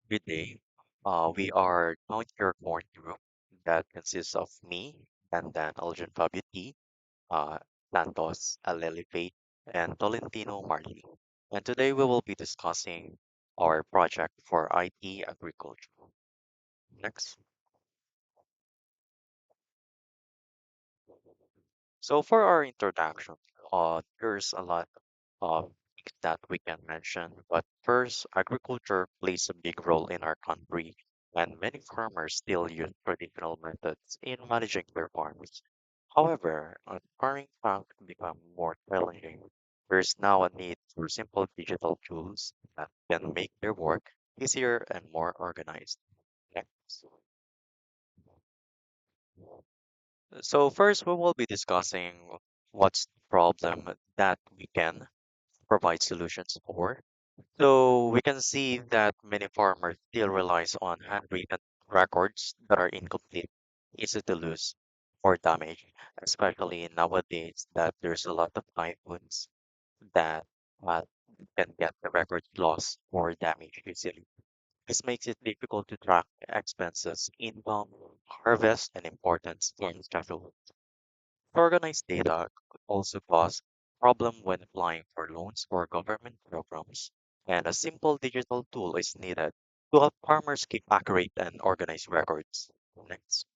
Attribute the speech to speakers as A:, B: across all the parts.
A: Good day. We are Count Your Corn Group that consists of me, and then Elgin Fabiati, uh, Santos, Alelifate, and Tolentino Marley. And today we will be discussing our project for IT agriculture. Next. So for our introduction, there's a lot of things that we can mention. But first, agriculture plays a big role in our country, and many farmers still use traditional methods in managing their farms. However, as farming has become more challenging, there's now a need for simple digital tools that can make their work easier and more organized. Next. So first, we will be discussing what's the problem that we can provide solutions for. So we can see that many farmers still relies on handwritten records that are incomplete, easy to lose or damage, especially nowadays that there's a lot of typhoons that uh, can get the records lost or damaged easily. This makes it difficult to track expenses, income, harvest, and important farm schedule. Organized data could also cause problem when applying for loans or government programs, and a simple digital tool is needed to help farmers keep accurate and organized records. Next.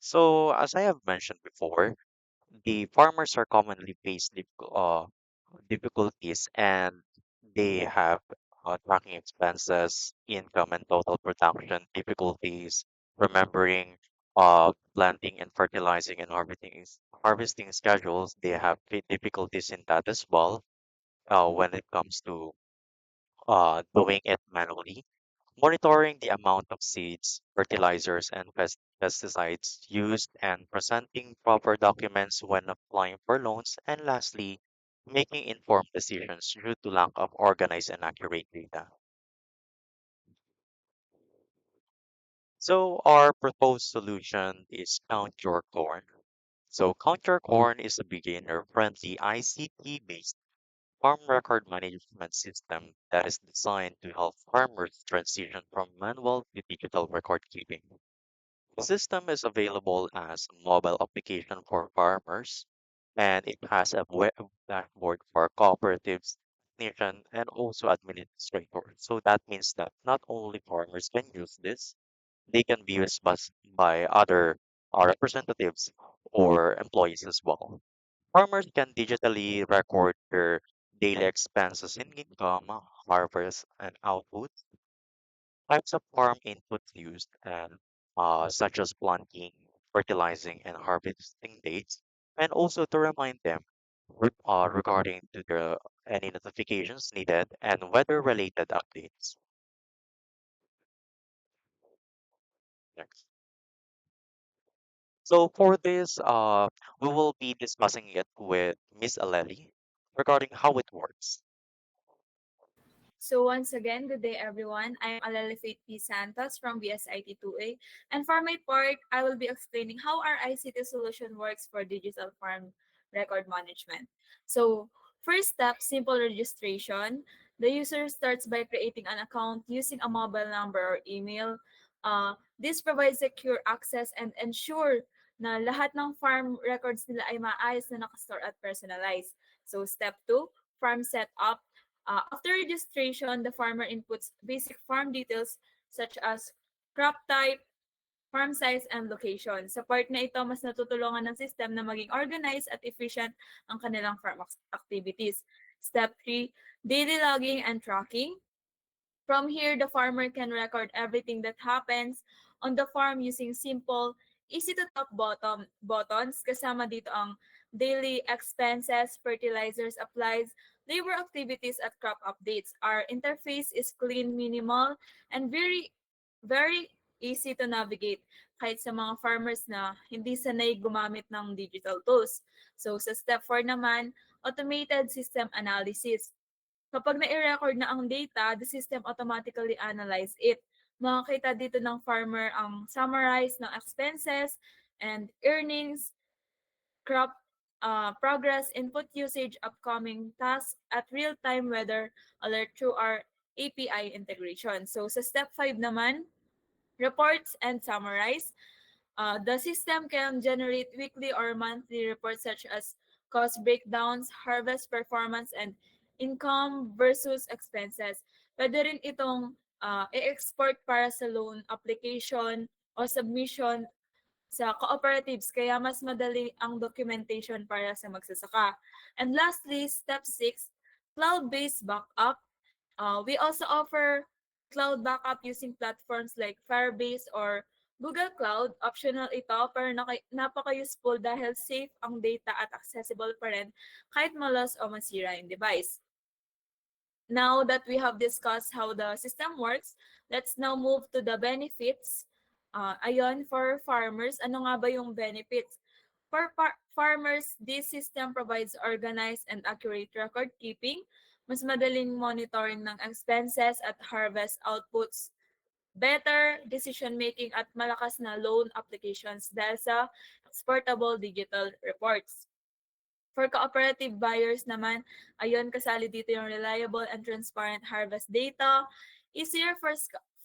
A: So, as I have mentioned before, the farmers are commonly face difficulties and they have tracking expenses, income and total production difficulties, remembering planting and fertilizing and harvesting schedules. They have difficulties in that as well when it comes to doing it manually. Monitoring the amount of seeds, fertilizers, and pesticides used, and presenting proper documents when applying for loans, and lastly, making informed decisions due to lack of organized and accurate data. So, our proposed solution is Count Your Corn. So, Count Your Corn is a beginner friendly ICT based farm record management system that is designed to help farmers transition from manual to digital record keeping. The system is available as a mobile application for farmers, and it has a web dashboard for cooperatives, technician, and also administrators. So that means that not only farmers can use this, they can be used by other representatives or employees as well. Farmers can digitally record their daily expenses in income, harvest, and output, types of farm inputs used, and such as planting, fertilizing, and harvesting dates, and also to remind them regarding to the any notifications needed and weather-related updates. Next. So for this, we will be discussing it with Miss Aleli regarding how it works.
B: So once again, good day everyone. I'm Alelefate P. Santos from BSIT 2A. And for my part, I will be explaining how our ICT solution works for digital farm record management. So first step, simple registration. The user starts by creating an account using a mobile number or email. This provides secure access and ensure na lahat ng farm records nila ay maayos na nakastore at personalized. So step 2, farm setup. After registration, the farmer inputs basic farm details such as crop type, farm size, and location. Sa part na ito, mas natutulungan ng system na maging organized at efficient ang kanilang farm activities. Step 3, daily logging and tracking. From here, the farmer can record everything that happens on the farm using simple, easy to tap buttons. Kasama dito ang daily expenses, fertilizers, applies, labor activities at crop updates. Our interface is clean, minimal, and very easy to navigate kahit sa mga farmers na hindi sanay gumamit ng digital tools. So sa step 4 naman, automated system analysis. Kapag nai-record na ang data, the system automatically analyze it. Makakita dito ng farmer ang summarize ng expenses and earnings, crop progress, input usage, upcoming tasks at real-time weather alert through our API integration. So sa step 5 naman, reports and summarize. The system can generate weekly or monthly reports such as cost breakdowns, harvest performance, and income versus expenses. Pwede rin itong i-export para sa loan application o submission sa cooperatives kaya mas madali ang documentation para sa magsasaka. And lastly, step 6, cloud-based backup. We also offer cloud backup using platforms like Firebase or Google Cloud. Optional ito pero napaka-useful dahil safe ang data at accessible pa rin kahit malos o masira yung device. Now that we have discussed how the system works, let's now move to the benefits. Ayon, for farmers, ano nga ba yung benefits? For farmers, this system provides organized and accurate record keeping, mas madaling monitoring ng expenses at harvest outputs, better decision making at malakas na loan applications dahil sa exportable digital reports. For cooperative buyers naman, ayun, kasali dito yung reliable and transparent harvest data, easier for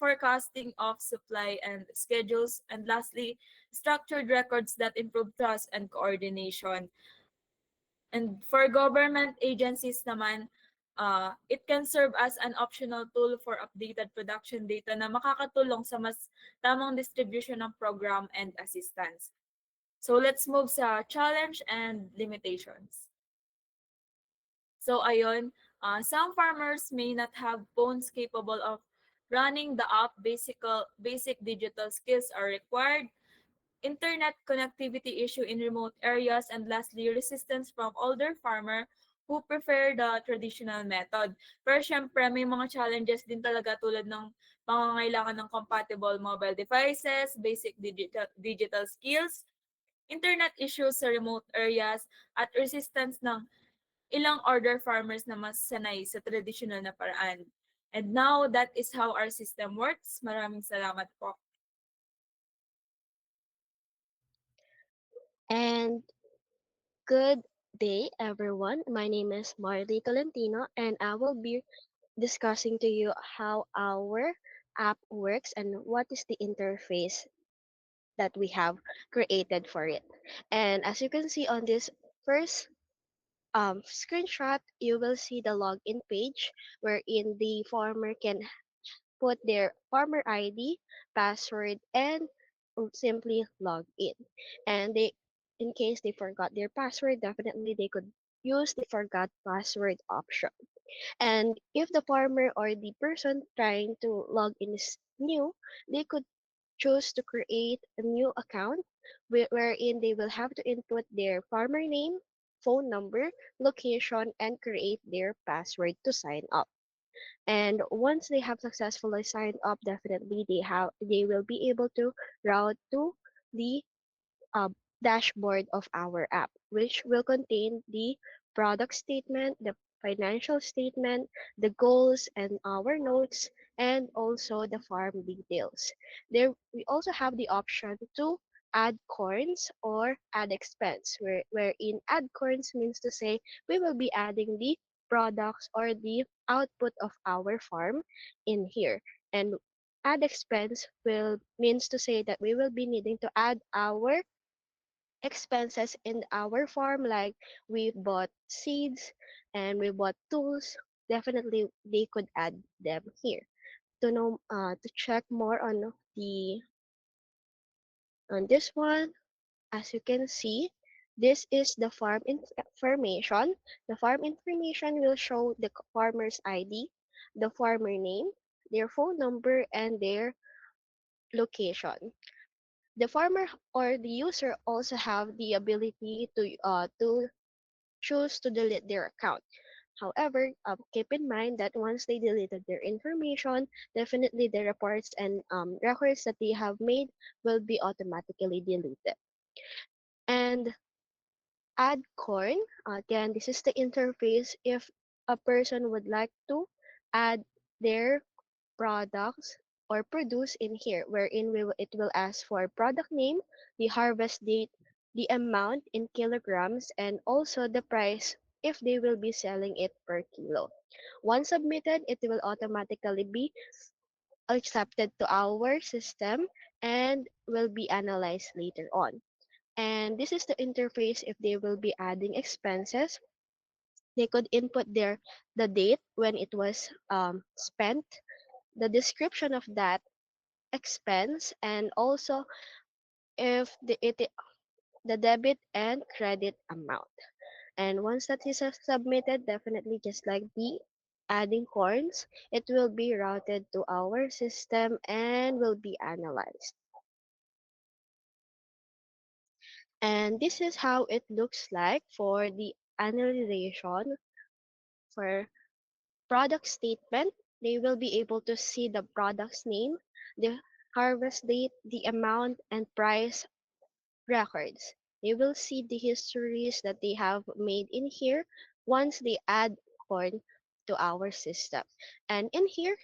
B: forecasting of supply and schedules, and lastly, structured records that improve trust and coordination. And for government agencies naman, it can serve as an optional tool for updated production data na makakatulong sa mas tamang distribution ng program and assistance. So let's move sa challenge and limitations. So ayun, some farmers may not have phones capable of running the app. Basic digital skills are required. Internet connectivity issue in remote areas, and lastly, resistance from older farmer who prefer the traditional method. Pero syempre, may mga challenges din talaga tulad ng pangangailangan ng compatible mobile devices, basic digital skills, internet issues sa remote areas, at resistance ng ilang order farmers na mas sanay sa traditional na paraan. And now, that is how our system works. Maraming salamat po.
C: And good day, everyone. My name is Marley Tolentino, and I will be discussing to you how our app works and what is the interface that we have created for it. And as you can see on this first screenshot, you will see the login page wherein the farmer can put their farmer ID, password, and simply log in. And they, in case they forgot their password, definitely they could use the forgot password option. And if the farmer or the person trying to log in is new, they could choose to create a new account wherein they will have to input their farmer name, phone number, location, and create their password to sign up. And once they have successfully signed up, definitely they will be able to route to the uh, dashboard of our app, which will contain the product statement, the financial statement, the goals and our notes, and also the farm details. There, we also have the option to add corns or add expense, wherein add corns means to say we will be adding the products or the output of our farm in here. And add expense will means to say that we will be needing to add our expenses in our farm, like we bought seeds and we bought tools. Definitely they could add them here. To know, to check more the on this one, as you can see, this is the farm information. The farm information will show the farmer's ID, the farmer name, their phone number, and their location. The farmer or the user also have the ability to choose to delete their account. However, keep in mind that once they deleted their information, definitely the reports and records that they have made will be automatically deleted. And add coin, again, this is the interface if a person would like to add their products or produce in here, wherein it will ask for product name, the harvest date, the amount in kilograms, and also the price if they will be selling it per kilo. Once submitted, it will automatically be accepted to our system and will be analyzed later on. And this is the interface if they will be adding expenses. They could input the date when it was spent, the description of that expense, and also if the debit and credit amount. And once that is submitted, definitely just like the adding corns, it will be routed to our system and will be analyzed. And this is how it looks like for the analyzation for product statement. They will be able to see the product's name, the harvest date, the amount, and price records. They will see the histories that they have made in here once they add corn to our system. And in here,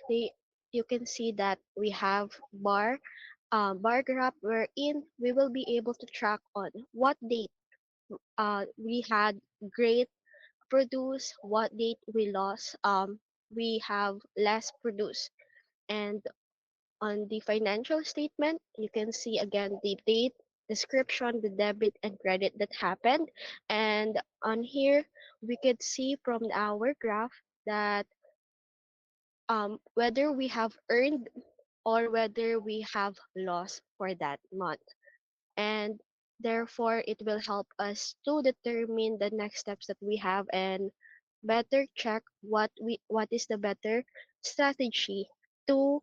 C: you can see that we have bar graph wherein we will be able to track on what date we had great produce, what date we have less produce. And on the financial statement, you can see again the date, description, the debit and credit that happened. And on here, we could see from our graph that whether we have earned or whether we have lost for that month. And therefore, it will help us to determine the next steps that we have and better check what is the better strategy to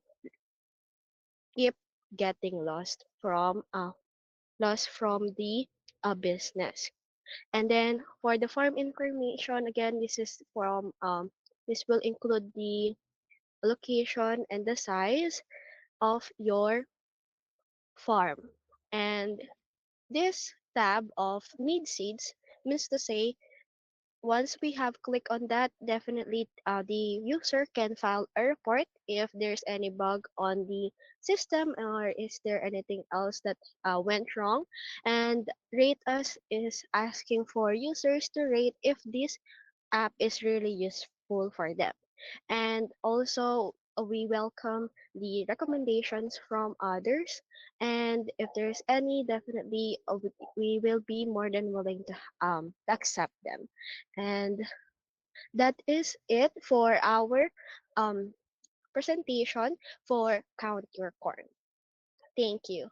C: keep getting lost from the business. And then for the farm information, again, this will include the location and the size of your farm. And this tab of need seeds means to say once we have clicked on that, definitely the user can file a report if there's any bug on the system or is there anything else that went wrong. And Rate Us is asking for users to rate if this app is really useful for them. And also, we welcome the recommendations from others. And if there's any, definitely we will be more than willing to accept them. And that is it for our um, presentation for Count Your Corn. Thank you.